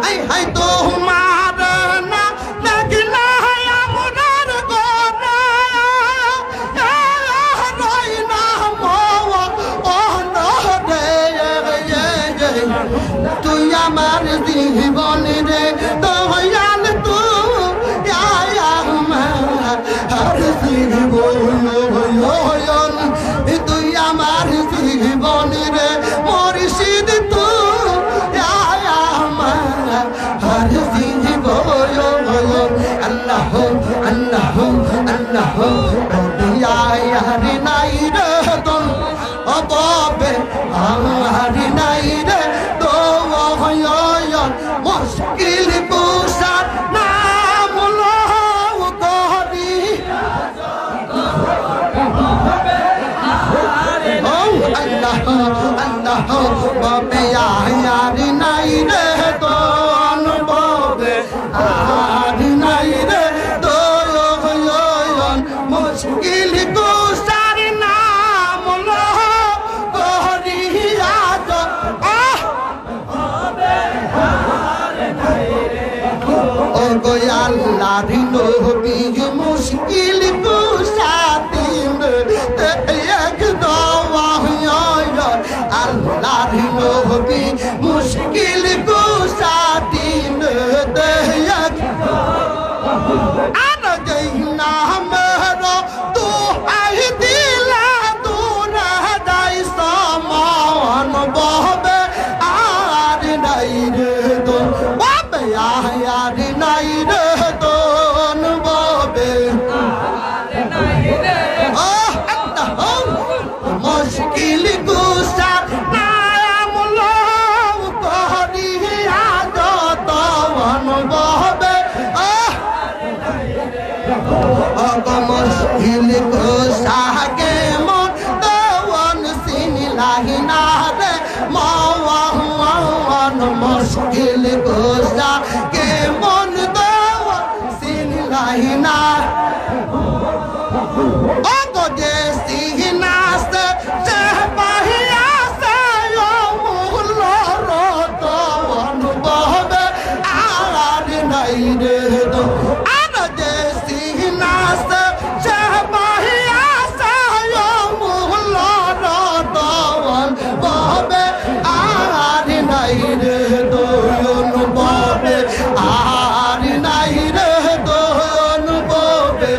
I high তোমার না লাগলা আমরার গোনা রই না মোয়া ও রে তুই আমার জীবন রে দয়াল তুই আমার জীবন তুই আমার জীবন রে মুর্শিদ তুই আমার জীবন আল্লাহ আল্লাহ আল্লাহ নাই রে তোর অবে আমার নাই রে তো মুশকিল পুষার নাম করি আল্লাহ আল্লাহ বাবে আর নাই রে তোর বাবে আর নাই রে তোর মুশকিল কুসার নাম করিয়া ও গো আল্লাহর নবী মুশকিল কুসাতিন এক দওয়া আল্লাহর নবী মুশকিল কুসাতিন এক আর যেই নাম তো আই দিলা তো না যাই সমান বহবে আর নাই রে তো ববে আর নাই রে তো ববে মুশকিল গুসার নাম করিয়া যতন বহবে মুশকিল গুসাকে মন দওয়ান সিনলাহি না রে মাওয়ান মুশকিল গুসাকে মন দওয়ান সিনলাহি না ও গো যে সিনাসে যে বাহিয়াসে ও মুহল্লা রতন বহবে আর নাই রে তো আর যে সিনাসে যে বাহিয়াসে ও মুহল্লা রতন বহবে আর নাই রে তো বহবে আর নাই রে তো বহবে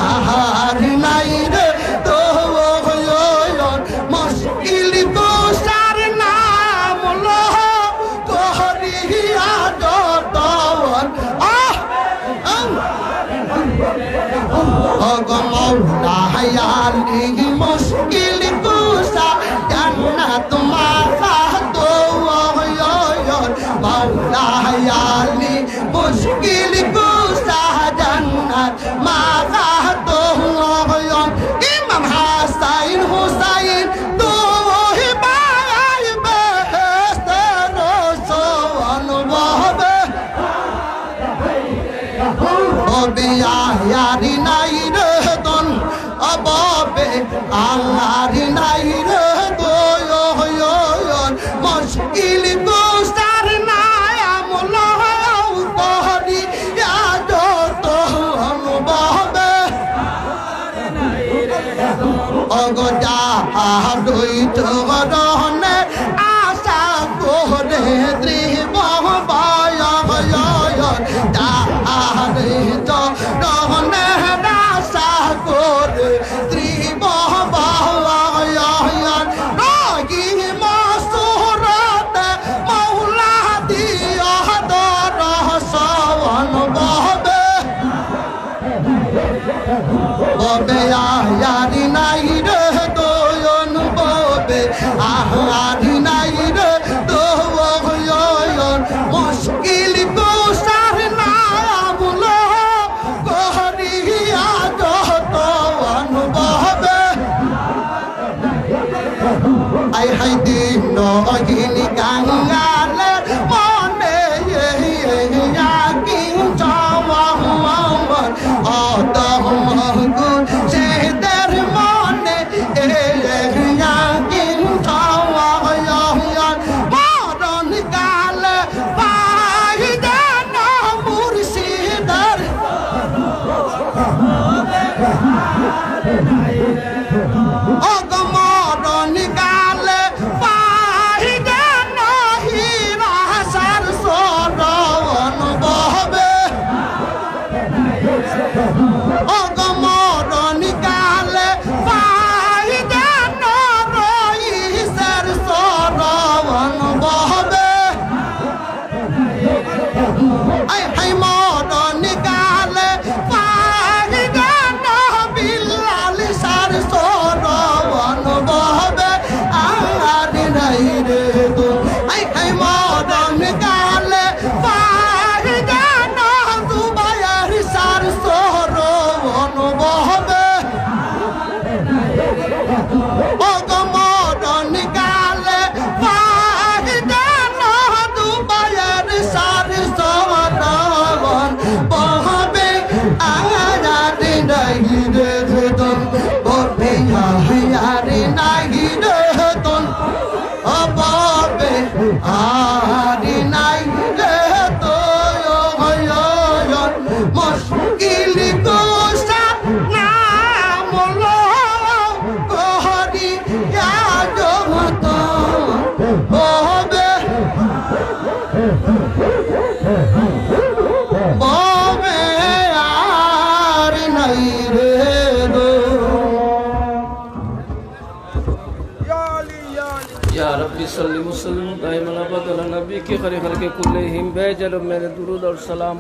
আর নাই রে তো মুশকিল কুসার নাম করিয়া যতন গো মৌলা হায়ালি মুশকিল কুসা জান্নাত মাখা তো মৌলা হায়ালি মুশকিল কুসা জান্নাত মাখা তো ইমাম হাসাইন হুসাইন তো ভাই বেহেশতের সোয়ান বহবে ববে আয়ারি নাই রে দন অববে আল্লাহর নাই রে দয়ন মুশকিল কুসার নাম করিয়া যতন বহবে অগজা দৈত রহনে আশা করে ত্রিবহ দৈত রহনে আশা করে ত্রিবহ রগি মসুরতে মৌলা দিয়া দর সওয়ান বহবে ববে আয়ারি নাই রে দয়ন ববে আহারি নাই রে দয়ন মুশকিল কুসার নাম করিয়া যতন বহবে আই হাই দিন নহিনী কাঙ্গালে মনে কিং চাওয়া অদম গুণ সেদের মনে অগমরণ কালে পাহিদে নহি রাসার সরণ বহবে অগমরণ কালে পাহিদে নরইসের সরণ বহবে আই হাই মরণ কালে পাহিদে নবিলাল সার সরণ বহবে আর নাই রে তো আই হাই মরণ কালে পাহিদে নদুবায়ার সার সরণ বহবে অগমরণ কালে পাহিদে নদুবায়ার সার সরণ বহবে আর নাই রে তো বহবে আর নাই রে তো বহবে আর নাই রে তো মুশকিল গোসা নাম লো করি জগত বহবে বহবে আর নাই রে দো या रब्बी सल्ली वसल्लिम दाइमन अबद अला नबी के खैर खल्क़ि कुल्लिहिम बेजल मेरे दुरूद और सलाम।